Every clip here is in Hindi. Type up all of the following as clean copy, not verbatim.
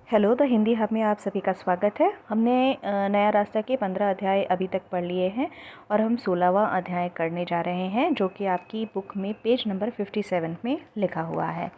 हेलो द हिंदी हब में आप सभी का स्वागत है। हमने नया रास्ता के 15 अध्याय अभी तक पढ़ लिए हैं और हम 16वां अध्याय करने जा रहे हैं, जो कि आपकी बुक में पेज नंबर 57 में लिखा हुआ है।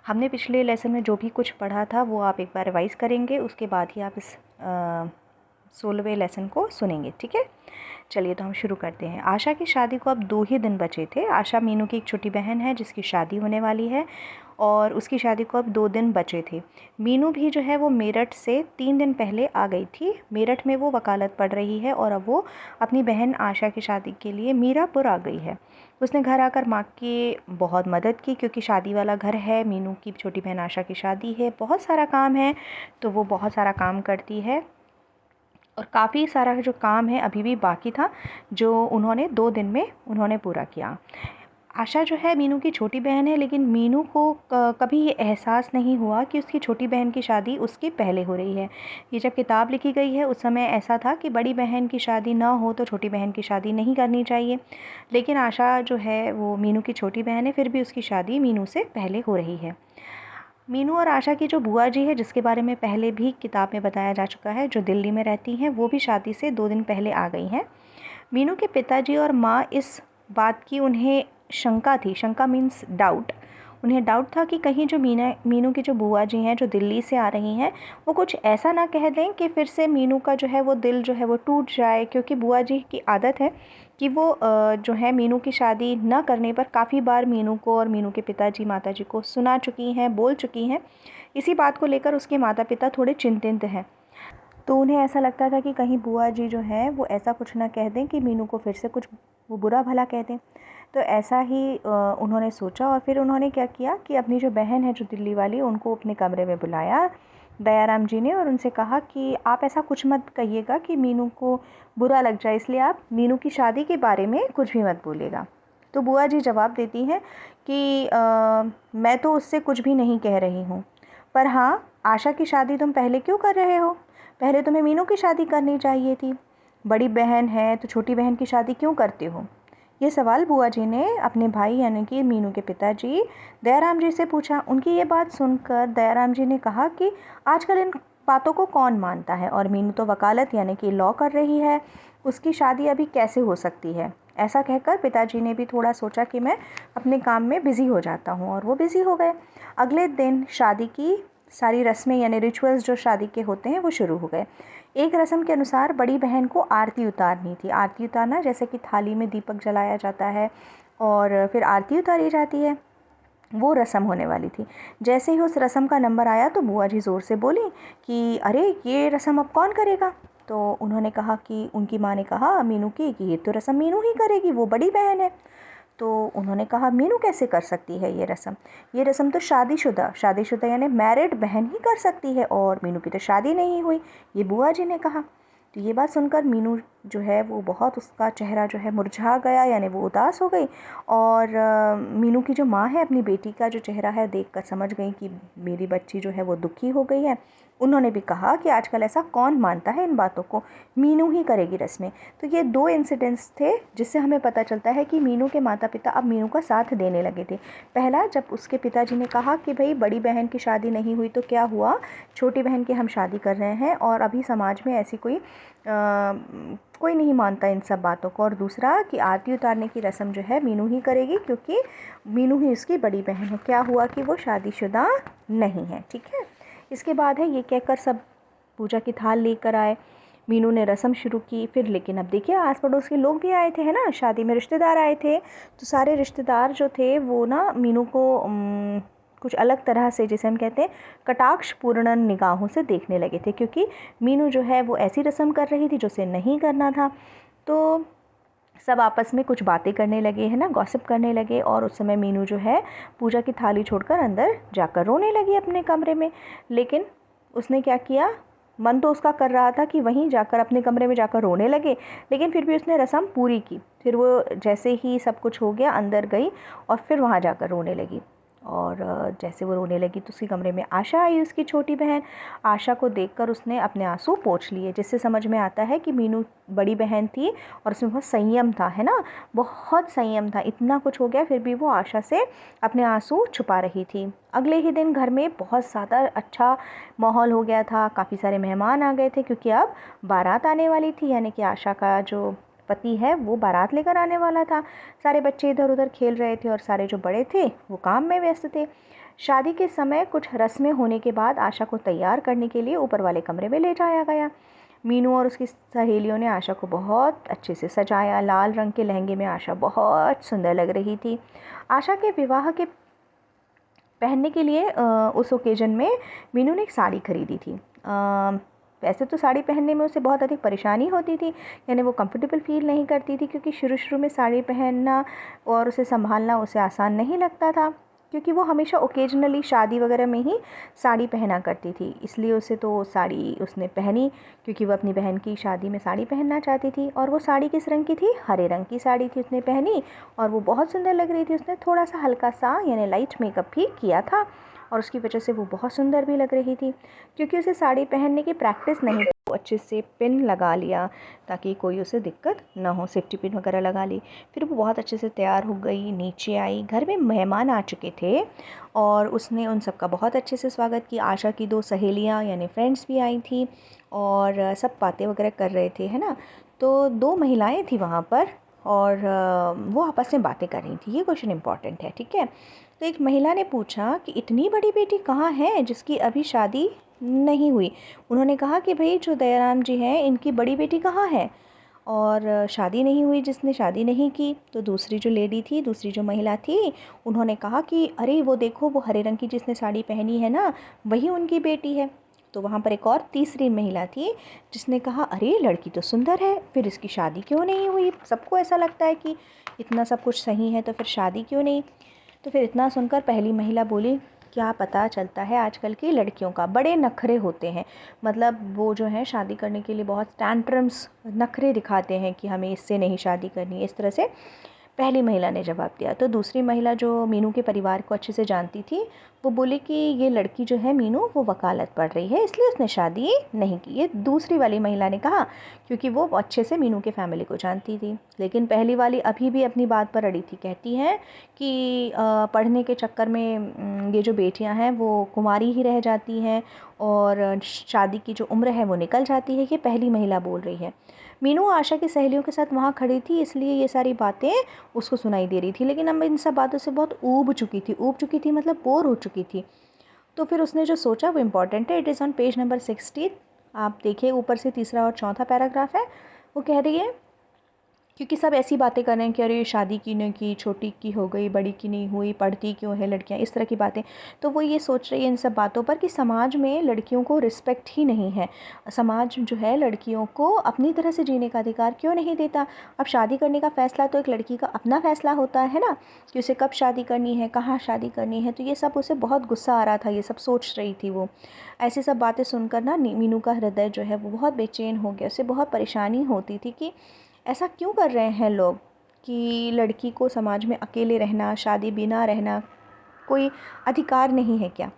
हमने पिछले लेसन में जो भी कुछ पढ़ा था वो आप एक बार रिवाइज़ करेंगे, उसके बाद ही आप इस 16वें लेसन को सुनेंगे। ठीक है, चलिए तो हम शुरू करते हैं। आशा की शादी को अब 2 ही दिन बचे थे। आशा मीनू की एक छोटी बहन है जिसकी शादी होने वाली है और उसकी शादी को अब 2 दिन बचे थे। मीनू भी जो है वो मेरठ से 3 दिन पहले आ गई थी। मेरठ में वो वकालत पढ़ रही है और अब वो अपनी बहन आशा की शादी के लिए मीरापुर आ गई है। उसने घर आकर माँ की बहुत मदद की, क्योंकि शादी वाला घर है, मीनू की छोटी बहन आशा की शादी है, बहुत सारा काम है, तो वो बहुत सारा काम करती है और काफ़ी सारा जो काम है अभी भी बाकी था, जो उन्होंने 2 दिन में उन्होंने पूरा किया। आशा जो है मीनू की छोटी बहन है, लेकिन मीनू को कभी ये एहसास नहीं हुआ कि उसकी छोटी बहन की शादी उसके पहले हो रही है। ये जब किताब लिखी गई है उस समय ऐसा था कि बड़ी बहन की शादी ना हो तो छोटी बहन की शादी नहीं करनी चाहिए, लेकिन आशा जो है वो मीनू की छोटी बहन है, फिर भी उसकी शादी मीनू से पहले हो रही है। मीनू और आशा की जो बुआ जी है, जिसके बारे में पहले भी किताब में बताया जा चुका है, जो दिल्ली में रहती हैं, वो भी शादी से 2 दिन पहले आ गई हैं। मीनू के पिताजी और माँ इस बात की उन्हें शंका थी, शंका मीन्स डाउट। उन्हें डाउट था कि कहीं जो मीनू की जो बुआ जी हैं, जो दिल्ली से आ रही हैं, वो कुछ ऐसा ना कह दें कि फिर से मीनू का जो है वो दिल जो है वो टूट जाए, क्योंकि बुआ जी की आदत है कि वो जो है मीनू की शादी न करने पर काफ़ी बार मीनू को और मीनू के पिताजी माताजी को सुना चुकी हैं, बोल चुकी हैं। इसी बात को लेकर उसके माता पिता थोड़े चिंतित हैं। तो उन्हें ऐसा लगता था कि कहीं बुआ जी जो हैं वो ऐसा कुछ ना कह दें कि मीनू को फिर से कुछ वो बुरा भला कह दें। तो ऐसा ही उन्होंने सोचा और फिर उन्होंने क्या किया कि अपनी जो बहन है जो दिल्ली वाली, उनको अपने कमरे में बुलाया दयाराम जी ने, और उनसे कहा कि आप ऐसा कुछ मत कहिएगा कि मीनू को बुरा लग जाए, इसलिए आप मीनू की शादी के बारे में कुछ भी मत बोलिएगा। तो बुआ जी जवाब देती हैं कि मैं तो उससे कुछ भी नहीं कह रही हूँ, पर हाँ, आशा की शादी तुम पहले क्यों कर रहे हो? पहले तुम्हें मीनू की शादी करनी चाहिए थी। बड़ी बहन है तो छोटी बहन की शादी क्यों करते हो? ये सवाल बुआ जी ने अपने भाई यानी कि मीनू के पिताजी दयाराम जी से पूछा। उनकी ये बात सुनकर दयाराम जी ने कहा कि आजकल इन बातों को कौन मानता है, और मीनू तो वकालत यानी कि लॉ कर रही है, उसकी शादी अभी कैसे हो सकती है? ऐसा कहकर पिताजी ने भी थोड़ा सोचा कि मैं अपने काम में बिज़ी हो जाता हूँ, और वो बिज़ी हो गए। अगले दिन शादी की सारी रस्में यानी रिचुअल्स जो शादी के होते हैं वो शुरू हो गए। एक रस्म के अनुसार बड़ी बहन को आरती उतारनी थी। आरती उतारना जैसे कि थाली में दीपक जलाया जाता है और फिर आरती उतारी जाती है, वो रस्म होने वाली थी। जैसे ही उस रस्म का नंबर आया तो बुआ जी ज़ोर से बोली कि अरे ये रस्म अब कौन करेगा? तो उन्होंने कहा कि उनकी माँ ने कहा मीनू की कि ये तो रस्म मीनू ही करेगी, वो बड़ी बहन है। तो उन्होंने कहा मीनू कैसे कर सकती है ये रस्म? ये रस्म तो शादीशुदा यानी मैरिड बहन ही कर सकती है, और मीनू की तो शादी नहीं हुई, ये बुआ जी ने कहा। तो ये बात सुनकर मीनू जो है वो बहुत, उसका चेहरा जो है मुरझा गया, यानी वो उदास हो गई। और मीनू की जो माँ है अपनी बेटी का जो चेहरा है देखकर समझ गई कि मेरी बच्ची जो है वो दुखी हो गई है। उन्होंने भी कहा कि आजकल ऐसा कौन मानता है इन बातों को, मीनू ही करेगी रस्में। तो ये 2 इंसिडेंट्स थे जिससे हमें पता चलता है कि मीनू के माता पिता अब मीनू का साथ देने लगे थे। पहला, जब उसके पिताजी ने कहा कि भाई बड़ी बहन की शादी नहीं हुई तो क्या हुआ, छोटी बहन की हम शादी कर रहे हैं, और अभी समाज में ऐसी कोई नहीं मानता इन सब बातों को। और दूसरा कि आरती उतारने की रस्म जो है मीनू ही करेगी, क्योंकि मीनू ही उसकी बड़ी बहन है। क्या हुआ कि वो शादीशुदा नहीं है। ठीक है, इसके बाद है ये कहकर सब पूजा की थाल लेकर आए। मीनू ने रस्म शुरू की। फिर लेकिन अब देखिए आस पड़ोस के लोग भी आए थे, है ना, शादी में रिश्तेदार आए थे। तो सारे रिश्तेदार जो थे वो ना मीनू को कुछ अलग तरह से, जिसे हम कहते हैं कटाक्षपूर्ण निगाहों से देखने लगे थे, क्योंकि मीनू जो है वो ऐसी रस्म कर रही थी जो उसे नहीं करना था। तो सब आपस में कुछ बातें करने लगे, है ना, गॉसिप करने लगे। और उस समय मीनू जो है पूजा की थाली छोड़कर अंदर जाकर रोने लगी अपने कमरे में। लेकिन उसने क्या किया, मन तो उसका कर रहा था कि वहीं जाकर अपने कमरे में जाकर रोने लगे, लेकिन फिर भी उसने रस्म पूरी की। फिर वो जैसे ही सब कुछ हो गया अंदर गई और फिर वहाँ जाकर रोने लगी। और जैसे वो रोने लगी तो उसके कमरे में आशा आई, उसकी छोटी बहन। आशा को देखकर उसने अपने आंसू पोंछ लिए, जिससे समझ में आता है कि मीनू बड़ी बहन थी और उसमें बहुत संयम था, है ना, बहुत संयम था। इतना कुछ हो गया फिर भी वो आशा से अपने आंसू छुपा रही थी। अगले ही दिन घर में बहुत ज़्यादा अच्छा माहौल हो गया था, काफ़ी सारे मेहमान आ गए थे क्योंकि अब बारात आने वाली थी, यानी कि आशा का जो पति है वो बारात लेकर आने वाला था। सारे बच्चे इधर उधर खेल रहे थे और सारे जो बड़े थे वो काम में व्यस्त थे। शादी के समय कुछ रस्में होने के बाद आशा को तैयार करने के लिए ऊपर वाले कमरे में ले जाया गया। मीनू और उसकी सहेलियों ने आशा को बहुत अच्छे से सजाया। लाल रंग के लहंगे में आशा बहुत सुंदर लग रही थी। आशा के विवाह के पहनने के लिए उस ओकेजन में मीनू ने एक साड़ी खरीदी थी। वैसे तो साड़ी पहनने में उसे बहुत अधिक परेशानी होती थी, यानी वो कंफर्टेबल फील नहीं करती थी, क्योंकि शुरू शुरू में साड़ी पहनना और उसे संभालना उसे आसान नहीं लगता था, क्योंकि वो हमेशा ओकेजनली शादी वगैरह में ही साड़ी पहना करती थी। इसलिए उसे तो साड़ी उसने पहनी, क्योंकि वो अपनी बहन की शादी में साड़ी पहनना चाहती थी। और वो साड़ी किस रंग की थी? हरे रंग की साड़ी थी, उसने पहनी और वो बहुत सुंदर लग रही थी। उसने थोड़ा सा हल्का सा यानी लाइट मेकअप भी किया था और उसकी वजह से वो बहुत सुंदर भी लग रही थी। क्योंकि उसे साड़ी पहनने की प्रैक्टिस नहीं, वो अच्छे से पिन लगा लिया ताकि कोई उसे दिक्कत ना हो, सेफ्टी पिन वगैरह लगा ली। फिर वो बहुत अच्छे से तैयार हो गई, नीचे आई। घर में मेहमान आ चुके थे और उसने उन सबका बहुत अच्छे से स्वागत किया। आशा की 2 सहेलियाँ यानी फ्रेंड्स भी आई थी और सब बातें वगैरह कर रहे थे, है ना। तो 2 महिलाएं थी वहाँ पर और वो आपस में बातें कर रही थी। ये क्वेश्चन इंपॉर्टेंट है, ठीक है। तो एक महिला ने पूछा कि इतनी बड़ी बेटी कहाँ है जिसकी अभी शादी नहीं हुई। उन्होंने कहा कि भाई जो दयाराम जी हैं इनकी बड़ी बेटी कहाँ है और शादी नहीं हुई, जिसने शादी नहीं की। तो दूसरी जो लेडी थी, दूसरी जो महिला थी, उन्होंने कहा कि अरे वो देखो, वो हरे रंग की जिसने साड़ी पहनी है ना, वही उनकी बेटी है। तो वहाँ पर एक और तीसरी महिला थी जिसने कहा अरे लड़की तो सुंदर है, फिर इसकी शादी क्यों नहीं हुई। सबको ऐसा लगता है कि इतना सब कुछ सही है तो फिर शादी क्यों नहीं। तो फिर इतना सुनकर पहली महिला बोली, क्या पता चलता है आजकल की लड़कियों का, बड़े नखरे होते हैं। मतलब वो जो है शादी करने के लिए बहुत टैंट्रम्स, नखरे दिखाते हैं कि हमें इससे नहीं शादी करनी है, इस तरह से पहली महिला ने जवाब दिया। तो दूसरी महिला जो मीनू के परिवार को अच्छे से जानती थी, वो बोली कि ये लड़की जो है मीनू, वो वकालत पढ़ रही है, इसलिए उसने शादी नहीं की। ये दूसरी वाली महिला ने कहा, क्योंकि वो अच्छे से मीनू के फैमिली को जानती थी। लेकिन पहली वाली अभी भी अपनी बात पर अड़ी थी। कहती हैं कि पढ़ने के चक्कर में ये जो बेटियां हैं वो कुंवारी ही रह जाती हैं और शादी की जो उम्र है वो निकल जाती है। ये पहली महिला बोल रही है। मीनू आशा की सहेलियों के साथ वहाँ खड़ी थी, इसलिए ये सारी बातें उसको सुनाई दे रही थी। लेकिन अब इन सब बातों से बहुत ऊब चुकी थी, मतलब बोर हो चुकी थी। तो फिर उसने जो सोचा वो इम्पॉर्टेंट है। It is on page number 60। आप देखिए, ऊपर से तीसरा और चौथा पैराग्राफ है। वो कह रही है, क्योंकि सब ऐसी बातें कर रहे हैं कि अरे शादी की नहीं की, छोटी की हो गई, बड़ी की नहीं हुई, पढ़ती क्यों है लड़कियां, इस तरह की बातें। तो वो ये सोच रही है इन सब बातों पर कि समाज में लड़कियों को रिस्पेक्ट ही नहीं है। समाज जो है लड़कियों को अपनी तरह से जीने का अधिकार क्यों नहीं देता। अब शादी करने का फ़ैसला तो एक लड़की का अपना फ़ैसला होता है ना, कि उसे कब शादी करनी है, कहाँ शादी करनी है। तो ये सब उसे बहुत गुस्सा आ रहा था, ये सब सोच रही थी वो। ऐसी सब बातें सुनकर ना मीनू का हृदय जो है वो बहुत बेचैन हो गया। उसे बहुत परेशानी होती थी कि ऐसा क्यों कर रहे हैं लोग, कि लड़की को समाज में अकेले रहना, शादी बिना रहना कोई अधिकार नहीं है क्या।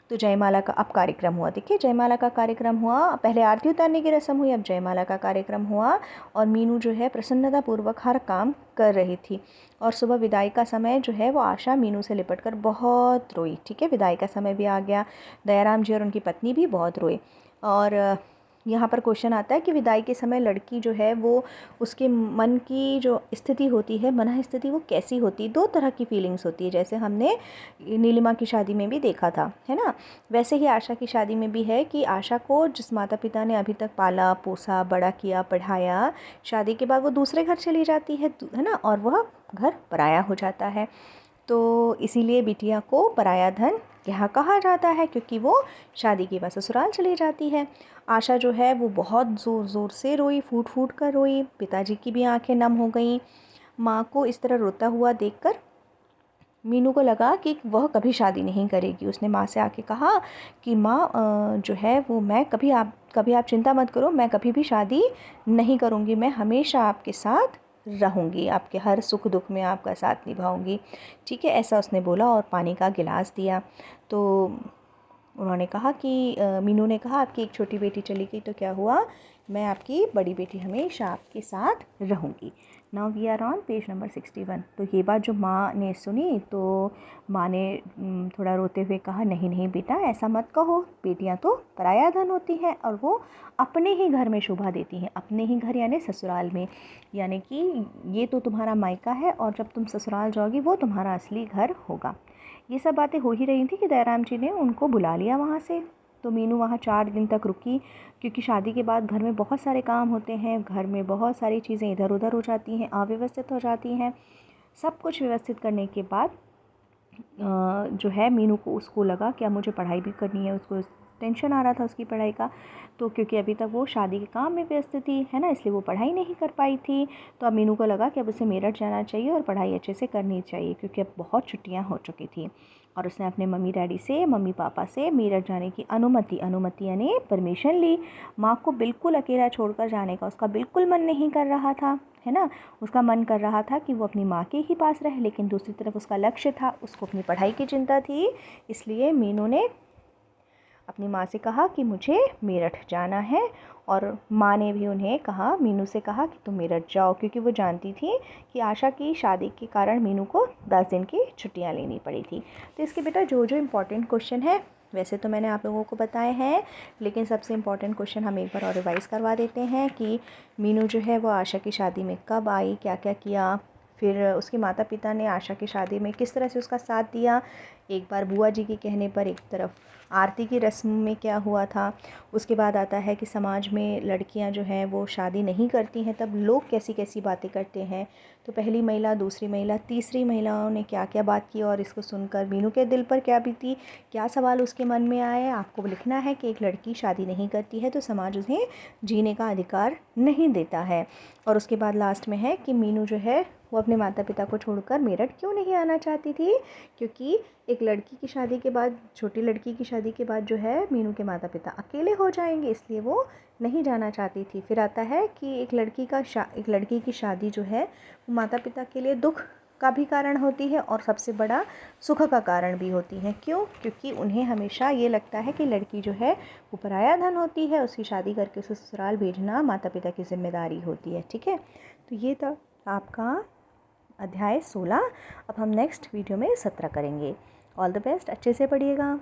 तो जयमाला का अब कार्यक्रम हुआ। देखिए, जयमाला का कार्यक्रम हुआ। पहले आरती उतारने की रस्म हुई, अब जयमाला का कार्यक्रम हुआ। और मीनू जो है प्रसन्नतापूर्वक हर काम कर रही थी। और सुबह विदाई का समय जो है वो आशा मीनू से लिपट कर बहुत रोई। ठीक है, विदाई का समय भी आ गया। दयाराम जी और उनकी पत्नी भी बहुत रोए। और यहाँ पर क्वेश्चन आता है कि विदाई के समय लड़की जो है वो, उसके मन की जो स्थिति होती है, मन स्थिति, वो कैसी होती है। 2 तरह की फीलिंग्स होती है, जैसे हमने नीलिमा की शादी में भी देखा था, है ना। वैसे ही आशा की शादी में भी है कि आशा को जिस माता पिता ने अभी तक पाला पोसा, बड़ा किया, पढ़ाया, शादी के बाद वो दूसरे घर चली जाती है ना, और वह घर पराया हो जाता है। तो इसीलिए बिटिया को पराया धन यहाँ कहा जाता है, क्योंकि वो शादी के बाद ससुराल चली जाती है। आशा जो है वो बहुत ज़ोर ज़ोर से रोई, फूट फूट कर रोई। पिताजी की भी आंखें नम हो गईं। माँ को इस तरह रोता हुआ देखकर मीनू को लगा कि वह कभी शादी नहीं करेगी। उसने माँ से आके कहा कि माँ जो है वो मैं कभी आप चिंता मत करो, मैं कभी भी शादी नहीं करूँगी, मैं हमेशा आपके साथ रहूँगी, आपके हर सुख दुख में आपका साथ निभाऊंगी, ठीक है, ऐसा उसने बोला और पानी का गिलास दिया। तो उन्होंने कहा कि मीनू ने कहा आपकी एक छोटी बेटी चली गई तो क्या हुआ, मैं आपकी बड़ी बेटी हमेशा आपके साथ रहूँगी। Now we are on page number 61। तो ये बात जो माँ ने सुनी तो माँ ने थोड़ा रोते हुए कहा, नहीं नहीं बेटा, ऐसा मत कहो, बेटियाँ तो पराया धन होती हैं और वो अपने ही घर में शोभा देती हैं, अपने ही घर यानी ससुराल में, यानी कि ये तो तुम्हारा मायका है और जब तुम ससुराल जाओगी वो तुम्हारा असली घर होगा। ये सब बातें हो ही रही थी कि दयाराम जी ने उनको बुला लिया वहाँ से। तो मीनू वहाँ 4 दिन तक रुकी, क्योंकि शादी के बाद घर में बहुत सारे काम होते हैं, घर में बहुत सारी चीज़ें इधर उधर हो जाती हैं, अव्यवस्थित हो जाती हैं। सब कुछ व्यवस्थित करने के बाद जो है मीनू को उसको लगा कि अब मुझे पढ़ाई भी करनी है, उसको टेंशन आ रहा था उसकी पढ़ाई का। तो क्योंकि अभी तक वो शादी के काम में व्यस्त थी, है ना, इसलिए वो पढ़ाई नहीं कर पाई थी। तो अब मीनू को लगा कि अब उसे मेरठ जाना चाहिए और पढ़ाई अच्छे से करनी चाहिए, क्योंकि अब बहुत छुट्टियां हो चुकी थी। और उसने अपने मम्मी पापा से मेरठ जाने की अनुमति यानी परमिशन ली। माँ को बिल्कुल अकेला छोड़कर जाने का उसका बिल्कुल मन नहीं कर रहा था, है ना। उसका मन कर रहा था कि वो अपनी माँ के ही पास रहे, लेकिन दूसरी तरफ उसका लक्ष्य था, उसको अपनी पढ़ाई की चिंता थी। इसलिए मीनू ने अपनी माँ से कहा कि मुझे मेरठ जाना है, और माँ ने भी उन्हें कहा, मीनू से कहा कि तुम मेरठ जाओ, क्योंकि वो जानती थी कि आशा की शादी के कारण मीनू को 10 दिन की छुट्टियाँ लेनी पड़ी थी। तो इसके बेटा जो जो इम्पोर्टेंट क्वेश्चन है वैसे तो मैंने आप लोगों को बताए हैं, लेकिन सबसे इम्पोर्टेंट क्वेश्चन हम एक बार और रिवाइज़ करवा देते हैं कि मीनू जो है वो आशा की शादी में कब आई, क्या क्या किया, फिर उसके माता पिता ने आशा की शादी में किस तरह से उसका साथ दिया, एक बार बुआ जी के कहने पर एक तरफ आरती की रस्म में क्या हुआ था। उसके बाद आता है कि समाज में लड़कियां जो हैं वो शादी नहीं करती हैं, तब लोग कैसी कैसी बातें करते हैं। तो पहली महिला, दूसरी महिला, तीसरी महिलाओं ने क्या क्या बात की और इसको सुनकर मीनू के दिल पर क्या बीती, क्या सवाल उसके मन में आए। आपको लिखना है कि एक लड़की शादी नहीं करती है तो समाज उन्हें जीने का अधिकार नहीं देता है। और उसके बाद लास्ट में है कि मीनू जो है वो अपने माता पिता को छोड़कर मेरठ क्यों नहीं आना चाहती थी, क्योंकि एक लड़की की शादी के बाद, छोटी लड़की की शादी के बाद जो है मीनू के माता पिता अकेले हो जाएंगे, इसलिए वो नहीं जाना चाहती थी। फिर आता है कि एक लड़की की शादी जो है वो माता पिता के लिए दुख का भी कारण होती है और सबसे बड़ा सुख का कारण भी होती है। क्यों? क्योंकि उन्हें हमेशा ये लगता है कि लड़की जो है वो पराया धन होती है, उसकी शादी करके उसे ससुराल भेजना माता पिता की जिम्मेदारी होती है। ठीक है, तो ये था आपका अध्याय 16। अब हम नेक्स्ट वीडियो में 17 करेंगे। ऑल द बेस्ट, अच्छे से पढ़िएगा।